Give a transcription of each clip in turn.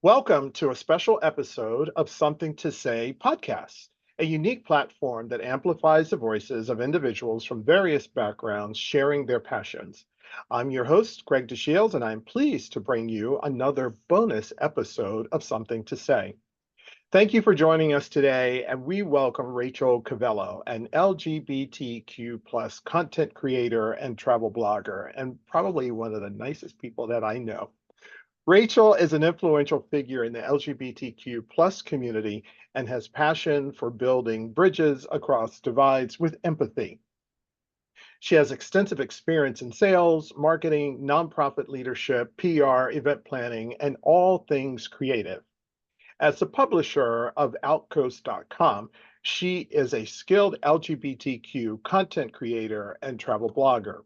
Welcome to a special episode of Something to Say podcast, a unique platform that amplifies the voices of individuals from various backgrounds sharing their passions. I'm your host, Greg DeShields, and I'm pleased to bring you another bonus episode of Something to Say. Thank you for joining us today, and we welcome Rachel Covello, an LGBTQ plus content creator and travel blogger, and probably one of the nicest people that I know. Rachel is an influential figure in the LGBTQ plus community and has passion for building bridges across divides with empathy. She has extensive experience in sales, marketing, nonprofit leadership, PR, event planning, and all things creative. As the publisher of Outcoast.com, she is a skilled LGBTQ content creator and travel blogger.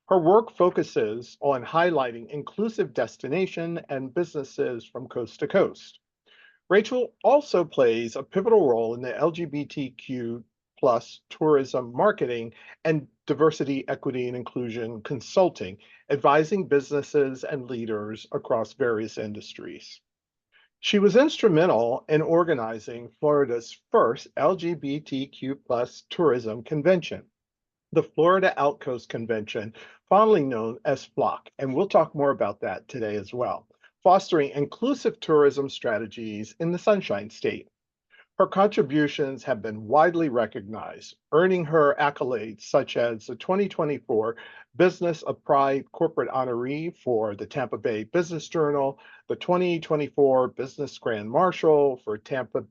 Her work focuses on highlighting inclusive destination and businesses from coast to coast. Rachel also plays a pivotal role in the LGBTQ plus tourism marketing and diversity, equity, and inclusion consulting, advising businesses and leaders across various industries. She was instrumental in organizing Florida's first LGBTQ plus tourism convention, the Florida Outcoast Convention, fondly known as FLOC, and we'll talk more about that today as well, fostering inclusive tourism strategies in the Sunshine State. Her contributions have been widely recognized, earning her accolades such as the 2024 Business of Pride Corporate Honoree for the Tampa Bay Business Journal, the 2024 Business Grand Marshal for Tampa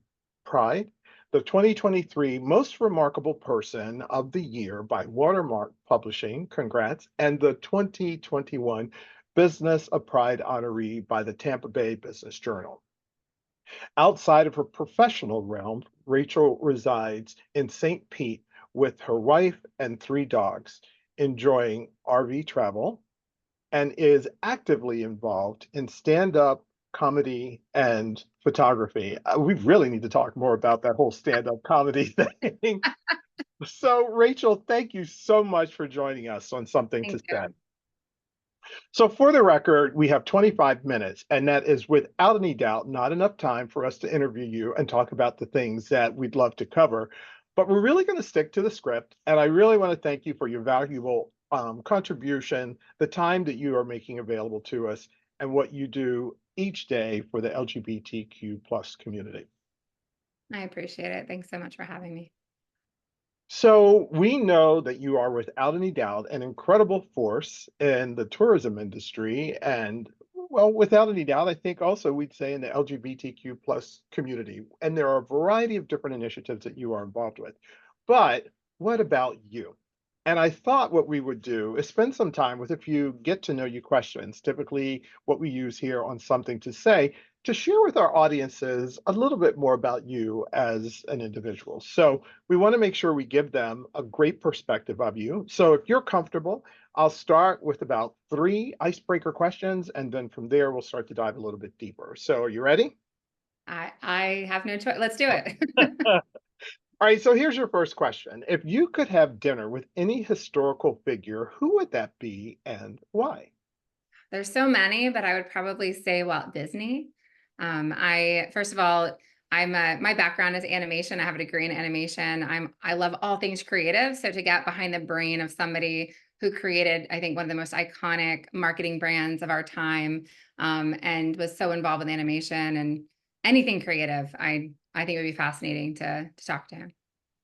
Pride, the 2023 Most Remarkable Person of the Year by Watermark Publishing, congrats, and the 2021 Business of Pride Honoree by the Tampa Bay Business Journal. Outside of her professional realm, Rachel resides in St. Pete with her wife and three dogs, enjoying RV travel, and is actively involved in stand up comedy and photography. We really need to talk more about that whole stand up comedy thing. So, Rachel, thank you so much for joining us on Something to Thank Say. you. So, for the record, we have 25 minutes, and that is without any doubt not enough time for us to interview you and talk about the things that we'd love to cover. But we're really going to stick to the script, and I really want to thank you for your valuable contribution, the time that you are making available to us, and what you do each day for the LGBTQ plus community. I appreciate it. Thanks so much for having me. So we know that you are without any doubt an incredible force in the tourism industry and well, without any doubt, I think also we'd say in the LGBTQ plus community. And there are a variety of different initiatives that you are involved with. But what about you? And I thought what we would do is spend some time with a few get to know you questions, typically what we use here on Something to Say, to share with our audiences a little bit more about you as an individual. So we want to make sure we give them a great perspective of you. So if you're comfortable, I'll start with about three icebreaker questions, and then from there, we'll start to dive a little bit deeper. So are you ready? I have no choice. Let's do it. All right, so here's your first question. If you could have dinner with any historical figure, who would that be and why? There's so many, but I would probably say Walt Disney. I first of all, my background is animation. I have a degree in animation. I love all things creative. So to get behind the brain of somebody who created, I think, one of the most iconic marketing brands of our time, and was so involved with animation and anything creative, I think it would be fascinating to talk to him.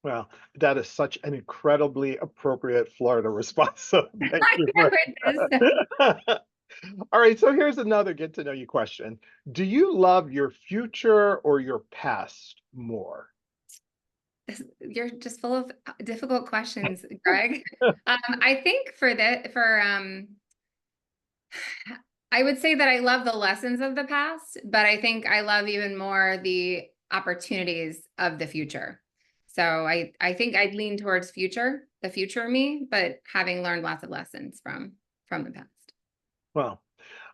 Well, that is such an incredibly appropriate Florida response. So thank I you know for it is. All right, so here's another get to know you question. Do you love your future or your past more? You're just full of difficult questions, Greg. I think I would say that I love the lessons of the past, but I think I love even more the opportunities of the future. So I think I'd lean towards the future me, but having learned lots of lessons from the past. Well,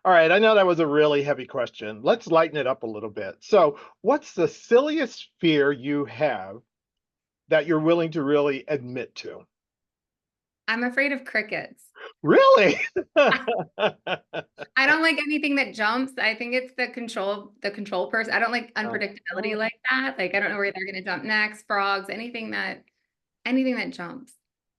all right, I know that was a really heavy question. Let's lighten it up a little bit. So, what's the silliest fear you have that you're willing to really admit to? I'm afraid of crickets. Really? I don't like anything that jumps. I think it's the control person. I don't like unpredictability Oh, like that. Like I don't know where they're gonna jump next. Frogs, anything that jumps.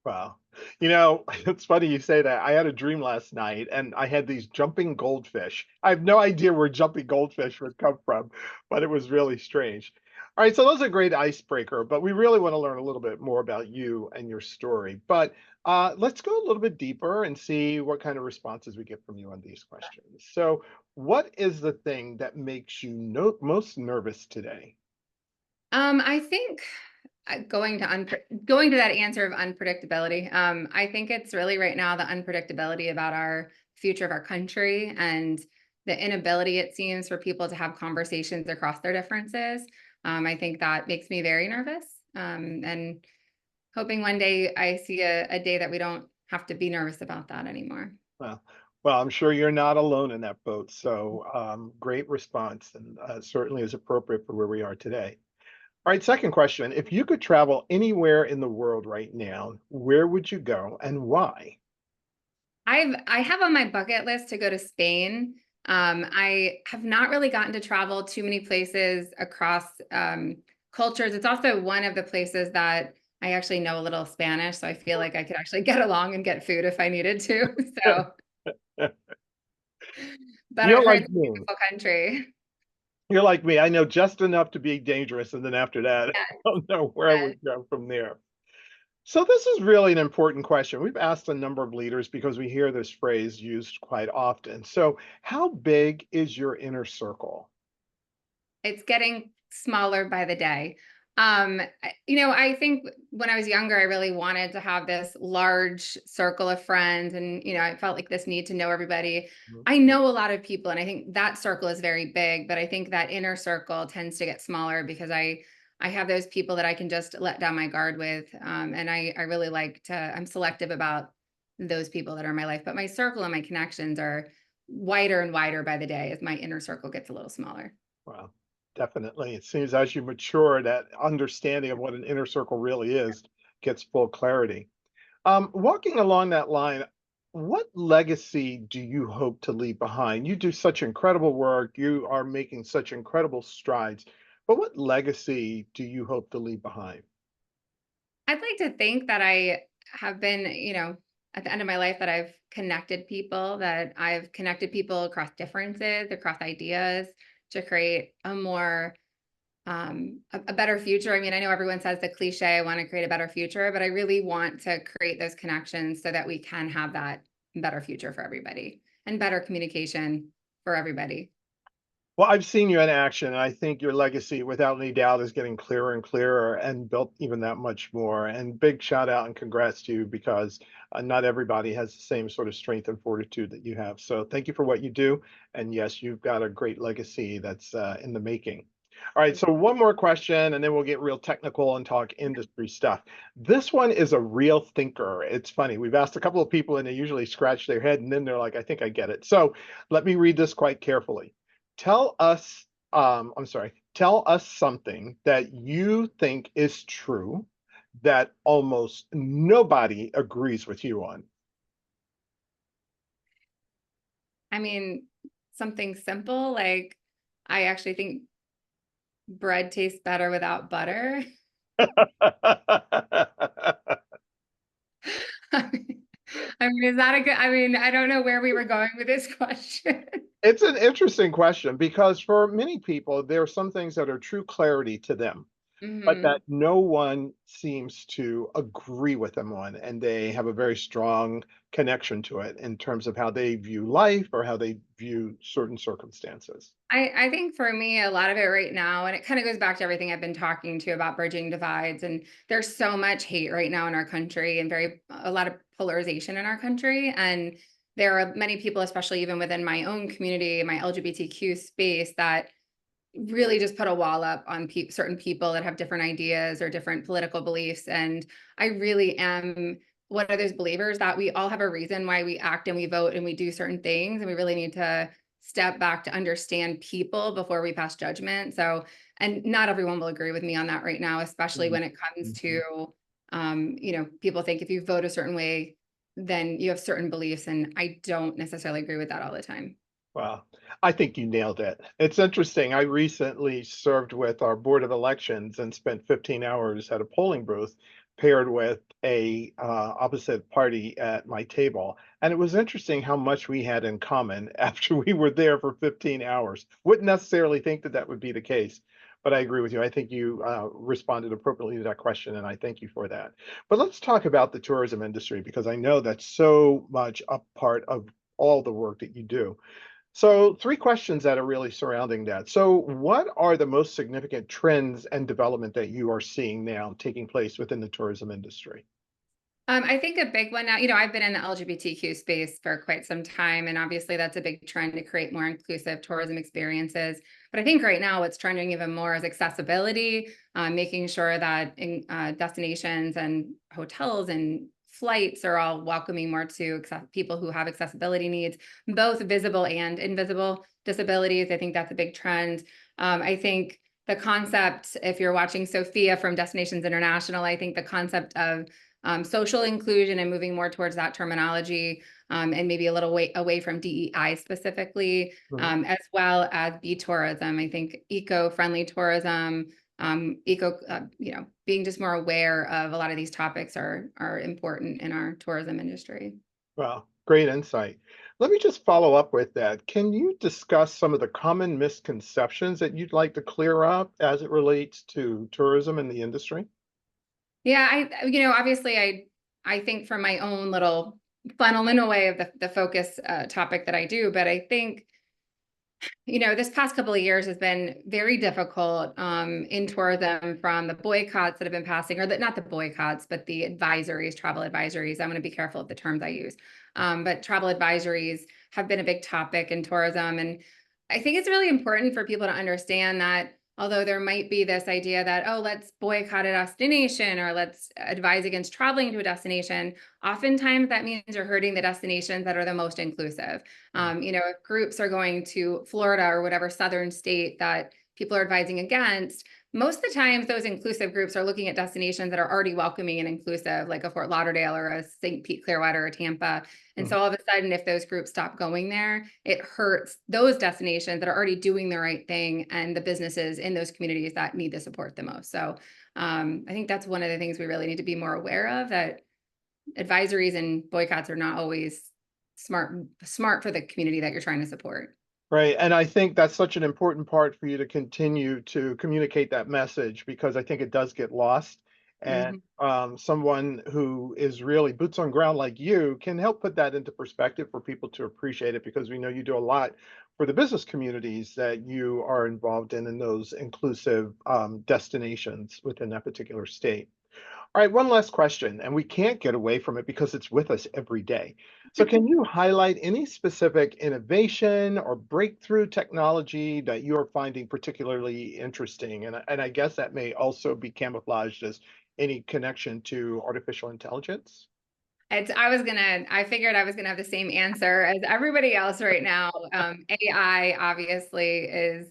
wow. It's funny you say that. I had a dream last night and I had these jumping goldfish. I have no idea where jumping goldfish would come from, but it was really strange. All right, so those are a great icebreaker, but we really want to learn a little bit more about you and your story. But let's go a little bit deeper and see what kind of responses we get from you on these questions. So, what is the thing that makes you most nervous today? I think going to that answer of unpredictability. I think it's really right now the unpredictability about our future of our country and the inability it seems for people to have conversations across their differences. I think that makes me very nervous. And hoping one day I see a day that we don't have to be nervous about that anymore. Well, well, I'm sure you're not alone in that boat. So, great response, and certainly is appropriate for where we are today. All right, second question. If you could travel anywhere in the world right now, where would you go and why? I have on my bucket list to go to Spain. I have not really gotten to travel too many places across cultures. It's also one of the places that I actually know a little Spanish, so I feel like I could actually get along and get food if I needed to. So, but You're I've heard like it's a me. beautiful country. You're like me. I know just enough to be dangerous, and then after that, I don't know where I Yeah, would go from there. So this is really an important question. We've asked a number of leaders because we hear this phrase used quite often. So, how big is your inner circle? it's getting smaller by the day. I think when I was younger, I really wanted to have this large circle of friends, and I felt like this need to know everybody. Mhm. I know a lot of people, and I think that circle is very big, but I think that inner circle tends to get smaller because I have those people that I can just let down my guard with, and I really like to. I'm selective about those people that are in my life, but my circle and my connections are wider and wider by the day as my inner circle gets a little smaller. Well, definitely. It seems as you mature, that understanding of what an inner circle really is gets full clarity. Walking along that line, what legacy do you hope to leave behind? You do such incredible work, you are making such incredible strides, but what legacy do you hope to leave behind? I'd like to think that I have been, at the end of my life that I've connected people across differences, across ideas to create a better future. I mean, I know everyone says the cliche, I want to create a better future, but I really want to create those connections so that we can have that better future for everybody and better communication for everybody. Well, I've seen you in action, and I think your legacy, without any doubt, is getting clearer and clearer and built even that much more. And big shout out and congrats to you because not everybody has the same sort of strength and fortitude that you have. So thank you for what you do. And yes, you've got a great legacy that's in the making. All right, so one more question, and then we'll get real technical and talk industry stuff. This one is a real thinker. It's funny. We've asked a couple of people, and they usually scratch their head, and then they're like, I think I get it. So let me read this quite carefully. Tell us something that you think is true that almost nobody agrees with you on. I mean, something simple like I actually think bread tastes better without butter. I mean, is that a good? I mean, I don't know where we were going with this question. It's an interesting question because for many people, there are some things that are true clarity to them, but that Hmm. no one seems to agree with them on, and they have a very strong connection to it in terms of how they view life or how they view certain circumstances. I think for me, a lot of it right now, and it kind of goes back to everything I've been talking to about bridging divides. And there's so much hate right now in our country and a lot of polarization in our country. And there are many people, especially even within my own community, my LGBTQ space, that really just put a wall up on certain people that have different ideas or different political beliefs. And I really am one of those believers that we all have a reason why we act and we vote and we do certain things. And we really need to step back to understand people before we pass judgment. So, and not everyone will agree with me on that right now, especially Mhm. when it comes Mhm. to, people think if you vote a certain way, then you have certain beliefs. And I don't necessarily agree with that all the time. Wow. I think you nailed it. It's interesting. I recently served with our Board of Elections and spent 15 hours at a polling booth paired with a opposite party at my table. And it was interesting how much we had in common after we were there for 15 hours. Wouldn't necessarily think that that would be the case, but I agree with you. I think you responded appropriately to that question, and I thank you for that. But let's talk about the tourism industry because I know that's so much a part of all the work that you do. So, three questions that are really surrounding that. So, what are the most significant trends and development that you are seeing now taking place within the tourism industry? I think a big one now, I've been in the LGBTQ space for quite some time, and obviously that's a big trend to create more inclusive tourism experiences. But I think right now what's trending even more is accessibility, making sure that destinations and hotels and flights are all welcoming more to people who have accessibility needs, both visible and invisible disabilities. I think that's a big trend. I think the concept, if you're watching Sophia from Destinations International, I think the concept of social inclusion and moving more towards that terminology, and maybe a little way away from DEI specifically, Mhm. as well as bee tourism. I think eco-friendly tourism, being just more aware of a lot of these topics are important in our tourism industry. Well, great insight. Let me just follow up with that. Can you discuss some of the common misconceptions that you'd like to clear up as it relates to tourism in the industry? Yeah, obviously I think from my own little funnel in a way of the focus topic that I do, but I think this past couple of years has been very difficult in tourism from the boycotts that have been passing, or not the boycotts, but the advisories, travel advisories. I'm going to be careful of the terms I use. But travel advisories have been a big topic in tourism. And I think it's really important for people to understand that although there might be this idea that, oh, let's boycott a destination or let's advise against traveling to a destination, oftentimes that means you're hurting the destinations that are the most inclusive. Mm. If groups are going to Florida or whatever southern state that people are advising against, most of the times those inclusive groups are looking at destinations that are already welcoming and inclusive, like a Fort Lauderdale or a St. Pete, Clearwater, or Tampa. And Mhm. so all of a sudden, if those groups stop going there, it hurts those destinations that are already doing the right thing and the businesses in those communities that need the support the most. So I think that's one of the things we really need to be more aware of, that advisories and boycotts are not always smart for the community that you're trying to support. Right, and I think that's such an important part for you to continue to communicate that message because I think it does get lost, and, Mhm. someone who is really boots on ground like you can help put that into perspective for people to appreciate it because we know you do a lot for the business communities that you are involved in those inclusive, destinations within that particular state. All right, one last question, and we can't get away from it because it's with us every day. So, can you highlight any specific innovation or breakthrough technology that you're finding particularly interesting? And I guess that may also be camouflaged as any connection to artificial intelligence. I figured I was gonna have the same answer as everybody else right now. AI obviously is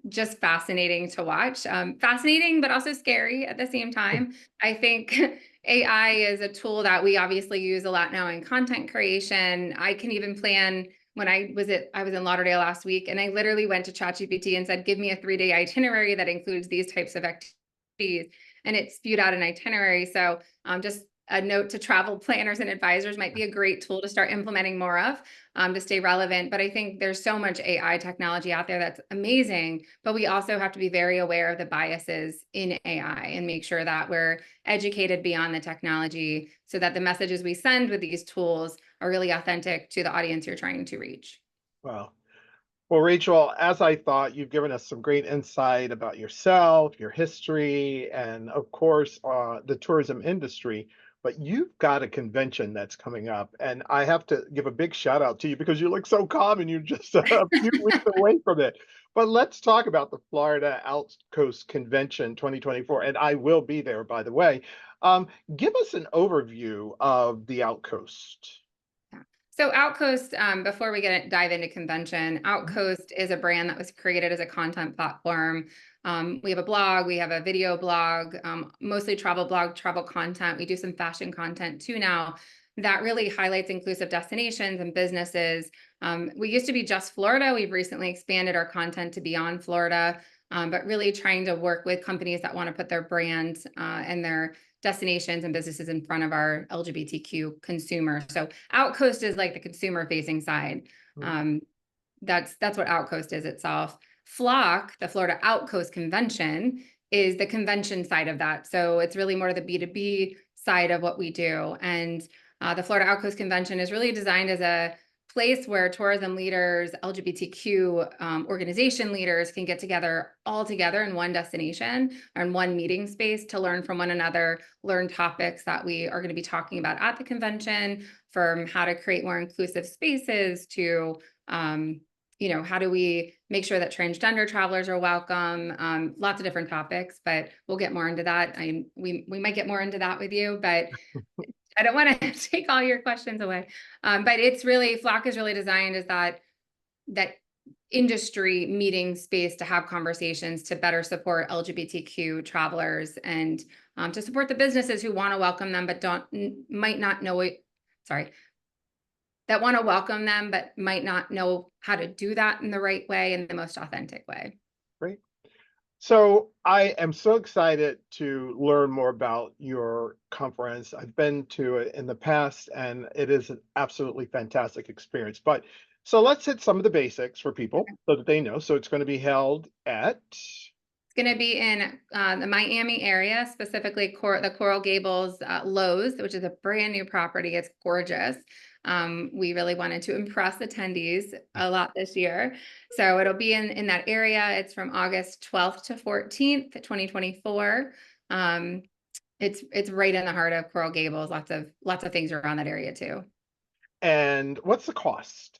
just fascinating to watch. Fascinating, but also scary at the same time. I think AI is a tool that we obviously use a lot now in content creation. I can even plan when I was in Lauderdale last week, and I literally went to ChatGPT and said, give me a 3-day itinerary that includes these types of activities. And it spewed out an itinerary. So just a note to travel planners and advisors might be a great tool to start implementing more of, to stay relevant. But I think there's so much AI technology out there that's amazing, but we also have to be very aware of the biases in AI and make sure that we're educated beyond the technology so that the messages we send with these tools are really authentic to the audience you're trying to reach. Wow. Well, Rachel, as I thought, you've given us some great insight about yourself, your history, and of course, the tourism industry. But you've got a convention that's coming up, and I have to give a big shout out to you because you look so calm and you're just a few weeks away from it. But let's talk about the Florida Outcoast Convention 2024, and I will be there, by the way. Um, Give us an overview of the Outcoast. Yeah. So Outcoast, before we dive into convention, Mhm. Outcoast is a brand that was created as a content platform. We have a blog, we have a video blog, mostly travel blog, travel content. We do some fashion content too now. that really highlights inclusive destinations and businesses. We used to be just Florida. We've recently expanded our content to beyond Florida, but really trying to work with companies that want to put their brands and their destinations and businesses in front of our LGBTQ consumer. So Outcoast is like the consumer facing side. Mm. Um, that's what Outcoast is itself. Flock, the Florida Outcoast Convention, is the convention side of that. So it's really more the B2B side of what we do. And the Florida Outcoast Convention is really designed as a place where tourism leaders, LGBTQ organization leaders can get together all together in one destination or in one meeting space to learn from one another, learn topics that we are going to be talking about at the convention, from how to create more inclusive spaces to how do we make sure that transgender travelers are welcome? Lots of different topics, but we'll get more into that. We might get more into that with you, but I don't want to take all your questions away. But it's really, Flock is really designed as that industry meeting space to have conversations to better support LGBTQ travelers and to support the businesses who want to welcome them, but might not know it. Sorry, that want to welcome them, but might not know how to do that in the right way, in the most authentic way. Great. So I am so excited to learn more about your conference. I've been to it in the past, and it is an absolutely fantastic experience. But so let's hit some of the basics for people so that they know. So it's going to be held at. It's going to be in the Miami area, specifically the Coral Gables Lowe's, which is a brand new property. It's gorgeous. We really wanted to impress attendees a lot this year. So it'll be in that area. It's from August 12th to 14th, 2024. It's right in the heart of Coral Gables. Lots of things around that area too. And what's the cost?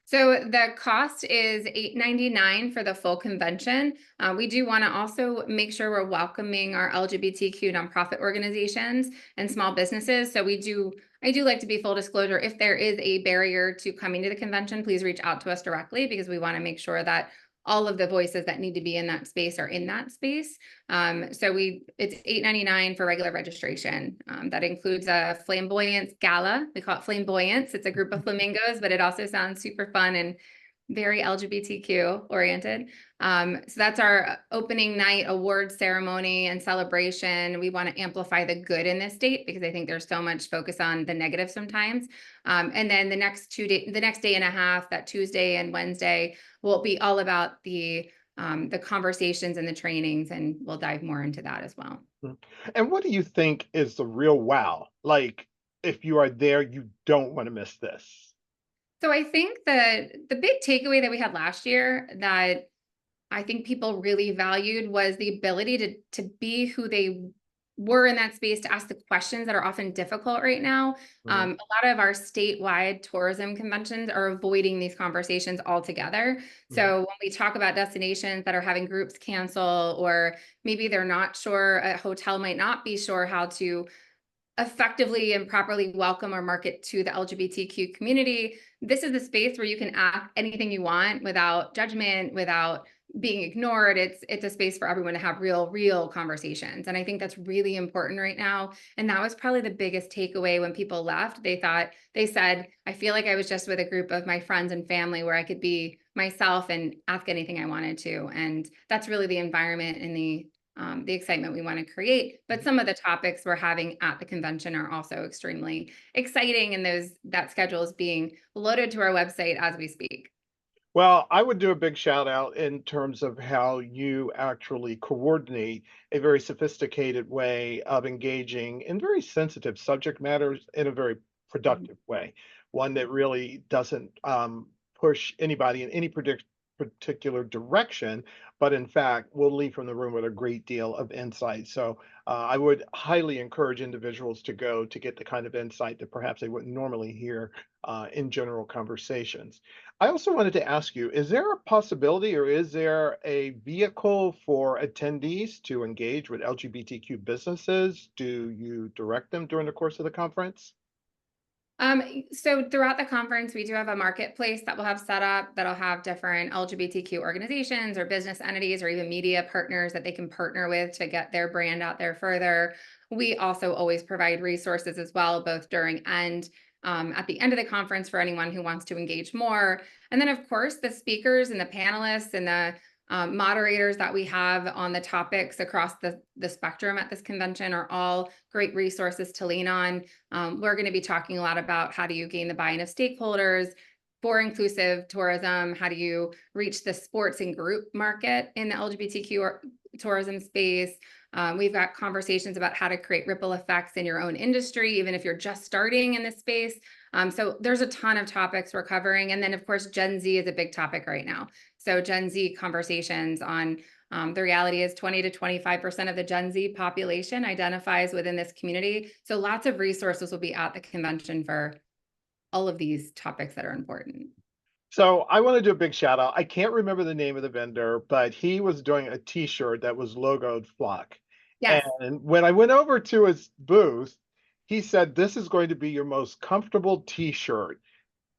So the cost is $8.99 for the full convention. We do want to also make sure we're welcoming our LGBTQ nonprofit organizations and small businesses. So I do like to be full disclosure. If there is a barrier to coming to the convention, please reach out to us directly, because we want to make sure that all of the voices that need to be in that space are in that space. So it's $8.99 for regular registration. That includes a flamboyance gala. We call it flamboyance. It's a group of flamingos, but it also sounds super fun and very LGBTQ oriented. So that's our opening night award ceremony and celebration. We want to amplify the good in this state, because I think there's so much focus on the negative sometimes. And then the next day and a half, that Tuesday and Wednesday, will be all about the conversations and the trainings, and we'll dive more into that as well. And what do you think is the real wow? Like, if you are there, you don't want to miss this. So I think that the big takeaway that we had last year that I think people really valued was the ability to be who they were in that space, to ask the questions that are often difficult right now. Mhm. A lot of our statewide tourism conventions are avoiding these conversations altogether. Mhm. So when we talk about destinations that are having groups cancel, or maybe they're not sure, a hotel might not be sure how to effectively and properly welcome or market to the LGBTQ community, this is the space where you can ask anything you want without judgment, without being ignored. It's a space for everyone to have real conversations. And I think that's really important right now. And that was probably the biggest takeaway when people left. They said, I feel like I was just with a group of my friends and family where I could be myself and ask anything I wanted to. And that's really the environment and the excitement we want to create. But some of the topics we're having at the convention are also extremely exciting, and that schedule is being loaded to our website as we speak. Well, I would do a big shout out in terms of how you actually coordinate a very sophisticated way of engaging in very sensitive subject matters in a very Mhm. productive way, one that really doesn't push anybody in any particular direction, but in fact will leave from the room with a great deal of insight. So I would highly encourage individuals to go to get the kind of insight that perhaps they wouldn't normally hear in general conversations. I also wanted to ask you, is there a possibility or is there a vehicle for attendees to engage with LGBTQ businesses? Do you direct them during the course of the conference? So throughout the conference, we do have a marketplace that we'll have set up that'll have different LGBTQ organizations or business entities or even media partners that they can partner with to get their brand out there further. We also always provide resources as well, both during and at the end of the conference for anyone who wants to engage more. And then, of course, the speakers and the panelists and the moderators that we have on the topics across the spectrum at this convention are all great resources to lean on. We're going to be talking a lot about how do you gain the buy-in of stakeholders for inclusive tourism, how do you reach the sports and group market in the LGBTQ tourism space. We've got conversations about how to create ripple effects in your own industry, even if you're just starting in this space. So there's a ton of topics we're covering. And then, of course, Gen Z is a big topic right now. So Gen Z conversations on the reality is 20 to 25% of the Gen Z population identifies within this community. So lots of resources will be at the convention for all of these topics that are important. So I want to do a big shout out. I can't remember the name of the vendor, but he was doing a T-shirt that was logoed Flock. Yes. And when I went over to his booth, he said, "This is going to be your most comfortable T-shirt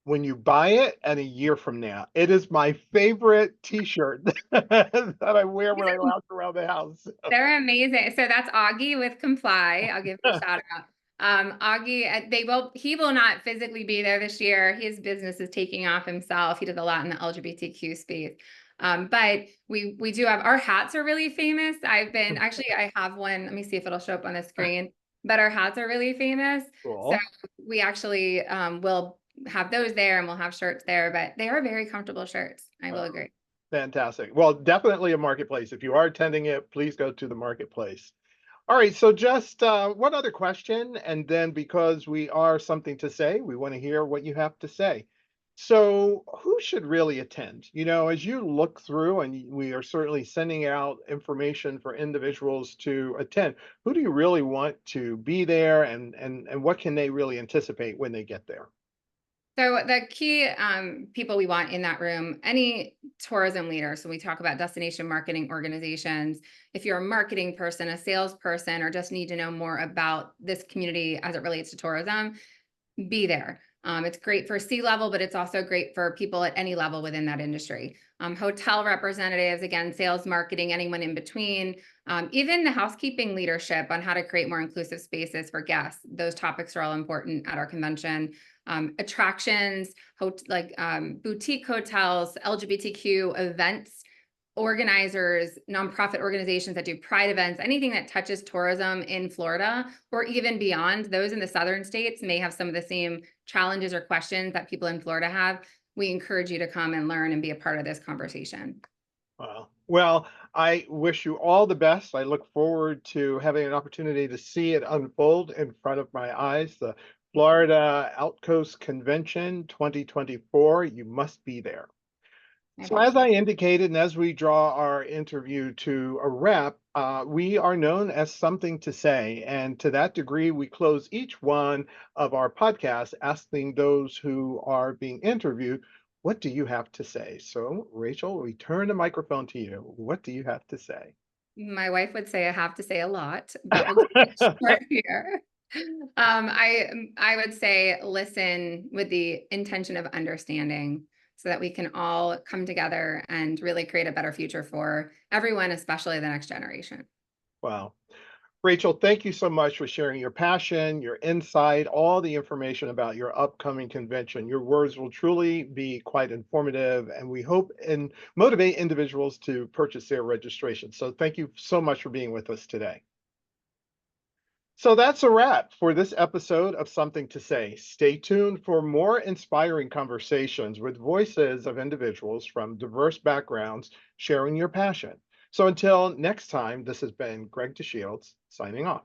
when you buy it and a year from now." It is my favorite T-shirt that I wear when I lounge around the house. They're amazing. So that's Augie with Comply. I'll give him a shout out. Augie, he will not physically be there this year. His business is taking off himself. He does a lot in the LGBTQ space. But we do have our hats are really famous. I have one. Let me see if it'll show up on the screen. But our hats are really famous. So Cool. we actually will have those there and we'll have shirts there, but they are very comfortable shirts. I will agree. Fantastic. Well, definitely a marketplace. If you are attending it, please go to the marketplace. All right, so just one other question, and then because we are something to say, we want to hear what you have to say. So, who should really attend? As you look through, and we are certainly sending out information for individuals to attend, who do you really want to be there, and what can they really anticipate when they get there? So the key people we want in that room, any tourism leader. So we talk about destination marketing organizations. If you're a marketing person, a salesperson, or just need to know more about this community as it relates to tourism, be there. It's great for C-level, but it's also great for people at any level within that industry. Hotel representatives, again, sales, marketing, anyone in between, even the housekeeping leadership on how to create more inclusive spaces for guests. Those topics are all important at our convention. Attractions, boutique hotels, LGBTQ events, organizers, nonprofit organizations that do pride events, anything that touches tourism in Florida or even beyond. Those in the southern states may have some of the same challenges or questions that people in Florida have. We encourage you to come and learn and be a part of this conversation. Wow. Well, I wish you all the best. I look forward to having an opportunity to see it unfold in front of my eyes. The Florida Outcoast Convention 2024. You must be there. I So, as appreciate I it. indicated, and as we draw our interview to a wrap, we are known as Something to Say. And to that degree, we close each one of our podcasts asking those who are being interviewed, "What do you have to say?" So, Rachel, we turn the microphone to you. What do you have to say? My wife would say I have to say a lot, but we'll keep it short here. I would say listen with the intention of understanding so that we can all come together and really create a better future for everyone, especially the next generation. Wow. Rachel, thank you so much for sharing your passion, your insight, all the information about your upcoming convention. Your words will truly be quite informative, and we hope and motivate individuals to purchase their registration. So, thank you so much for being with us today. So, that's a wrap for this episode of Something to Say. Stay tuned for more inspiring conversations with voices of individuals from diverse backgrounds sharing your passion. So, until next time, this has been Greg DeShields signing off.